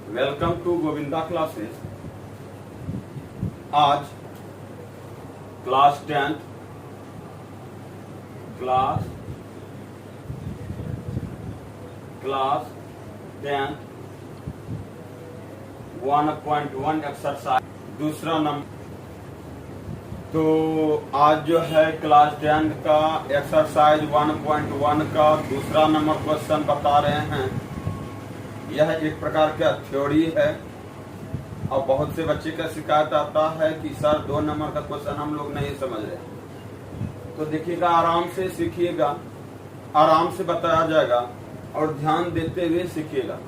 Welcome to Govinda classes. आज class 10th class 10th 1.1 exercise दूसरा number. तो आज जो है क्लास 10th का एक्सरसाइज 1.1 का दूसरा नंबर क्वेश्चन बता रहे हैं। यह एक प्रकार का थ्योरी है और बहुत से बच्चे का शिकायत आता है कि सर 2 नंबर का क्वेश्चन हम लोग नहीं समझ रहे। तो देखिएगा, आराम से सीखिएगा, आराम से बताया जाएगा और ध्यान देते हुए सीखिएगा।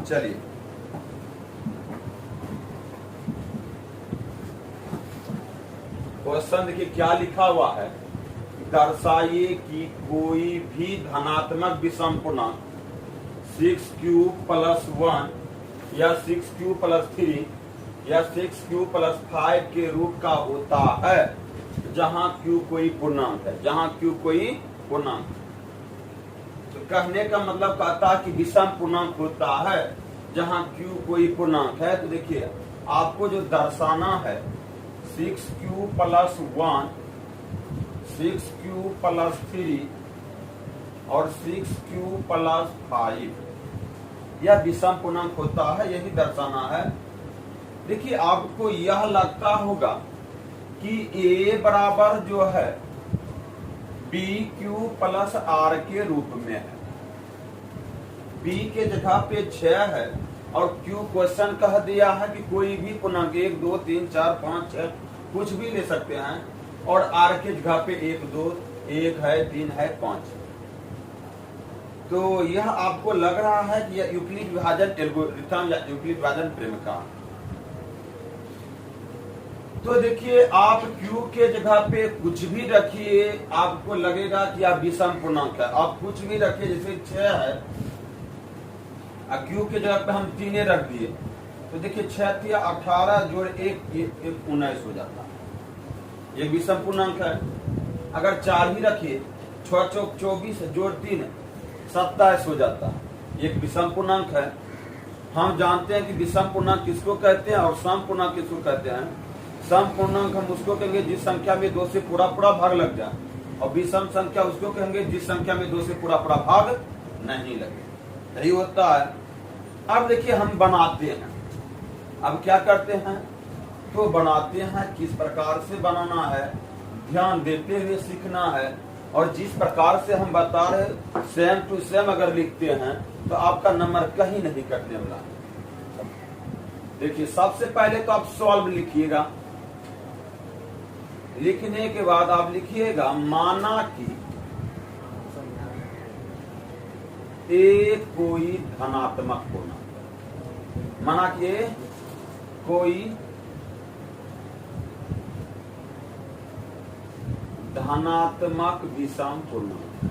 चलिए, क्वेश्चन देखिए क्या लिखा हुआ है। दर्शाइए कि कोई भी धनात्मक विषम पूर्णांक 6q + 1 या 6q + 3 या 6q + 5 के रूप का होता है जहां q कोई पूर्णांक है, जहां q कोई पूर्णांक। तो कहने का मतलब कहता है कि विषम पूर्णांक होता है जहां q कोई पूर्णांक है। तो देखिए, आपको जो दर्शाना है 6q + 1, 6q + 3 और 6q + 5 यह विषम पूर्णांक होता है, यही दर्शाना है। देखिए, आपको यह लगता होगा कि a बराबर जो है bq + r के रूप में है। b के जगह पे 6 है और q क्वेश्चन कह दिया है कि कोई भी पूर्णांक 1 2 3 4 5 6 कुछ भी ले सकते हैं, और r के जगह पे 1 2 1 है 3 है 5। तो यह आपको लग रहा है कि यह यूक्लिड विभाजन एल्गोरिथम या यूक्लिड विभाजन प्रमेय। तो देखिए, आप q के जगह पे कुछ भी रखिए, आपको लगेगा कि आप विषम पूर्णांक है। आप कुछ भी रखिए, जैसे 6 है और q के जगह पे हम 3 रख दिए, तो देखिए 6 × 18 + 1 19 हो जाता है, ये विषम पूर्णांक है। अगर 4 ही रखिए, 6 × 4 24 + 3 27 हो जाता है, एक विषम पूर्णांक है। हम जानते हैं कि विषम पूर्णांक किसको कहते हैं और सम पूर्णांक किसको कहते हैं। सम पूर्णांक हम उसको कहेंगे जिस संख्या में 2 से पूरा भाग लग जाए, और विषम संख्या उसको कहेंगे जिस संख्या में 2 से पूरा भाग नहीं लगे। यही होता है। अब देखिए, हम बनाते हैं। अब क्या करते हैं, तो बनाते हैं। किस प्रकार से बनाना है, ध्यान देते हुए सीखना है। और जिस प्रकार से हम बता रहे सेम टू सेम अगर लिखते हैं तो आपका नंबर कहीं नहीं कटने वाला। देखिए, सबसे पहले तो आप सॉल्व लिखिएगा। लिखने के बाद आप लिखिएगा, माना कि ए कोई धनात्मक पूर्णांक, माना कि ए कोई धनात्मक विषम पूर्णांक।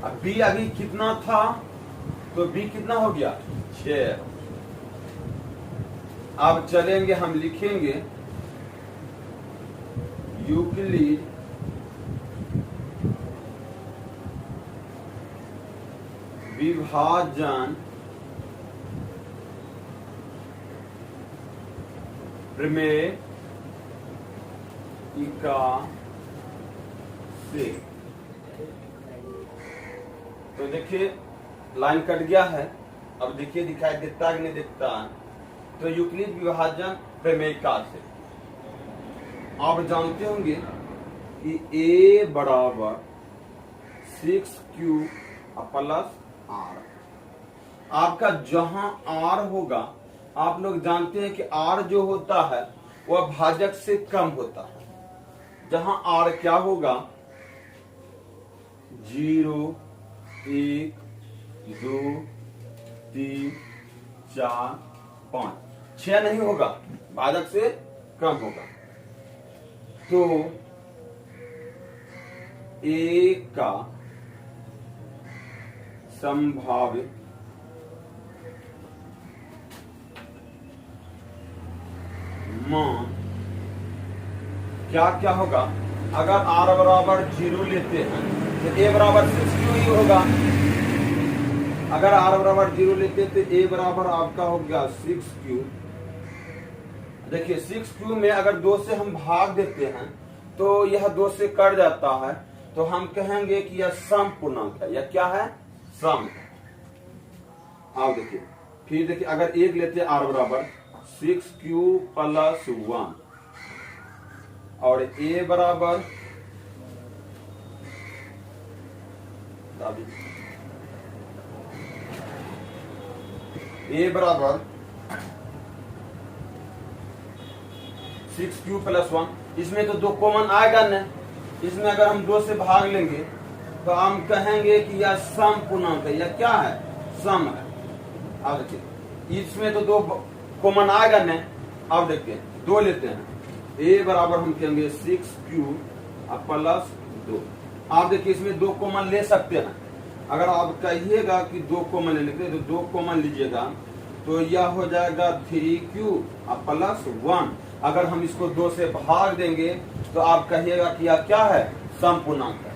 अब b अभी कितना था, तो b कितना हो गया 6। अब चलेंगे, हम लिखेंगे यूक्लिड विभाजन प्रमेय इका से। तो देखिए, लाइन कट गया है। अब देखिए दिखाई देता है कि नहीं देता है। तो यूक्लिड विभाजन प्रमेयिका से आप जानते होंगे कि a बराबर 6q + r। आपका जहां r होगा, आप लोग जानते हैं कि r जो होता है वह भाजक से कम होता है। जहां r क्या होगा 0 1 2 3 4 5 6 नहीं होगा, भाजक से कम होगा। तो a का संभावित मान क्या क्या होगा, अगर r बराबर 0 लेते हैं तो a बराबर 6q ही होगा। अगर r बराबर 0 लेते हैं तो a बराबर आपका हो गया 6q। देखिए 6q में अगर 2 से हम भाग देते हैं तो यह 2 से कट जाता है, तो हम कहेंगे कि यह सम पूर्णांक है। यह क्या है? सम। आप देखिए, फिर देखिए अगर 1 लेते हैं r बराबर 6q प्लस 1 और a बराबर बराबर 6q प्लस 1, इसमें तो 2 कॉमन आएगा न। इसमें अगर हम 2 से भाग लेंगे तो हम कहेंगे कि यह सम पूर्णांक है। यह क्या है? सम है। अब देखिए इसमें तो 2 कॉमन आएगा न। अब देखिए 2 लेते हैं, a बराबर हम कहेंगे 6q प्लस 2। आप देखिए इसमें 2 कॉमन ले सकते हैं। अगर आप कहिएगा कि 2 कॉमन लेने के तो 2 कॉमन लीजिएगा तो यह हो जाएगा 3q प्लस 1। अगर हम इसको 2 से भाग देंगे तो आप कहिएगा कि यह क्या है? सम पूर्णांक है।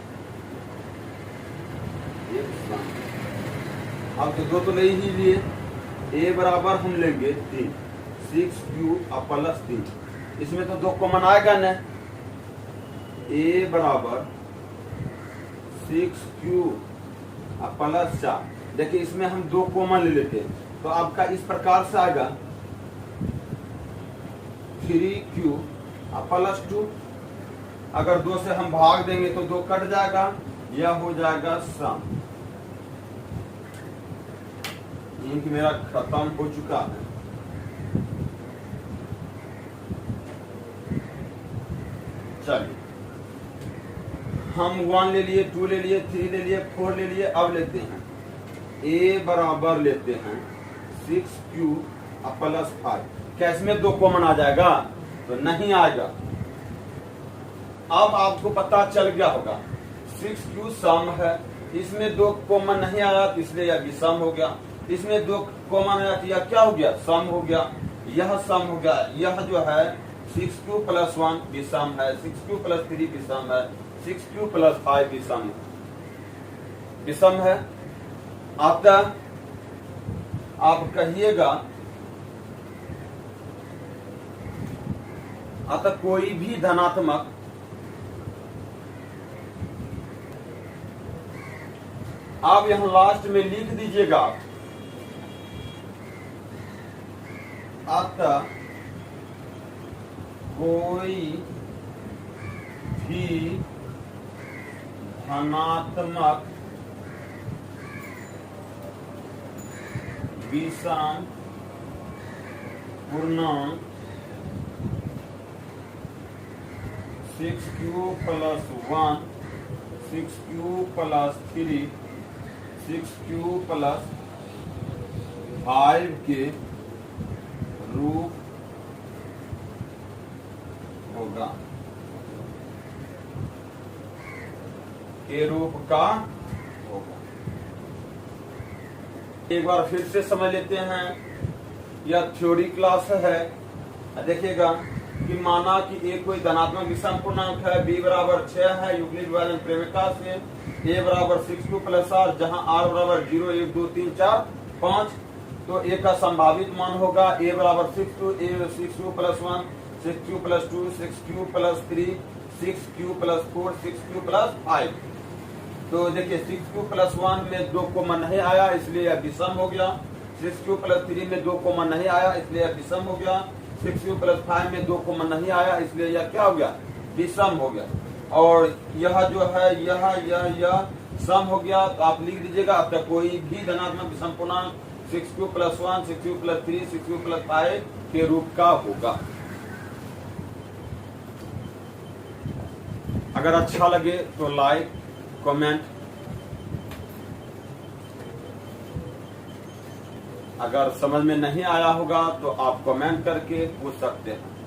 अब तो 2 तो ले ही लिए, a बराबर हम लेंगे 3, 6q प्लस 3। इसमें तो 2 कॉमन आएगा न। a बराबर 6q प्लस 4। देखिए इसमें हम 2 कॉमन ले लेते हैं तो आपका इस प्रकार से आएगा 3q प्लस 2। अगर 2 से हम भाग देंगे तो 2 कट जाएगा, यह हो जाएगा सम। इंक मेरा खत्म हो चुका है। चलिए हम 1 ले लिए, 2 ले लिए, 3 ले लिए, 4 ले लिए। अब लेते हैं a बराबर लेते हैं 6q प्लस 5। क्या इसमें 2 कॉमन आ जाएगा? तो नहीं आएगा। अब आपको पता चल गया होगा 6q सम है, इसमें 2 कॉमन नहीं आया तो इसलिए यह भी सम हो गया। इसमें 2 कॉमन आया तो यह क्या हो गया? सम हो गया। यह सम हो गया। यह जो है 6q प्लस 1 भी सम है, 6q प्लस 3 भी सम है, 6q प्लस 5 भी सम है। अतः आप कहिएगा, अतः कोई भी धनात्मक आप यहां लास्ट में लिख दीजिएगा, अतः कोई भी धनात्मक विषम पूर्णांक 6q plus 1, 6q plus 3, 6q plus 5 के रूप होगा, के रूप का होगा। एक बार फिर से समझ लेते हैं। यह थ्योरी क्लास है। देखिएगा कि माना कि a कोई धनात्मक विषम पूर्णांक है, b बराबर 6 है युग्मित विभाजन प्रेमिका से, a बराबर 6q प्लस r, जहां r बराबर 0, 1, 2, 3, 4, 5। तो a का संभावित मान होगा a बराबर 6q plus 1, 6q plus 2, 6q plus 3, 6q plus 4, 6q plus 5। तो देखिए 6q प्लस 1 में 2 कॉमन नहीं आया इसलिए यह विषम हो गया। 6q प्लस 3 में 2 कॉमन नहीं आया इसलिए यह विषम हो गया। 6q प्लस 5 में 2 कॉमन नहीं आया इसलिए यह क्या हो गया? विषम हो गया। और यह जो है यह सम हो गया। तो आप लिख दीजिएगा, आपका कोई भी धनात्मक विषम पूर्णांक 6q plus 1, 6q plus 3, 6q plus 5 के रूप का होगा। अगर अच्छा लगे तो लाइक, कमेंट, अगर समझ में नहीं आया होगा तो आप कमेंट करके पूछ सकते हैं।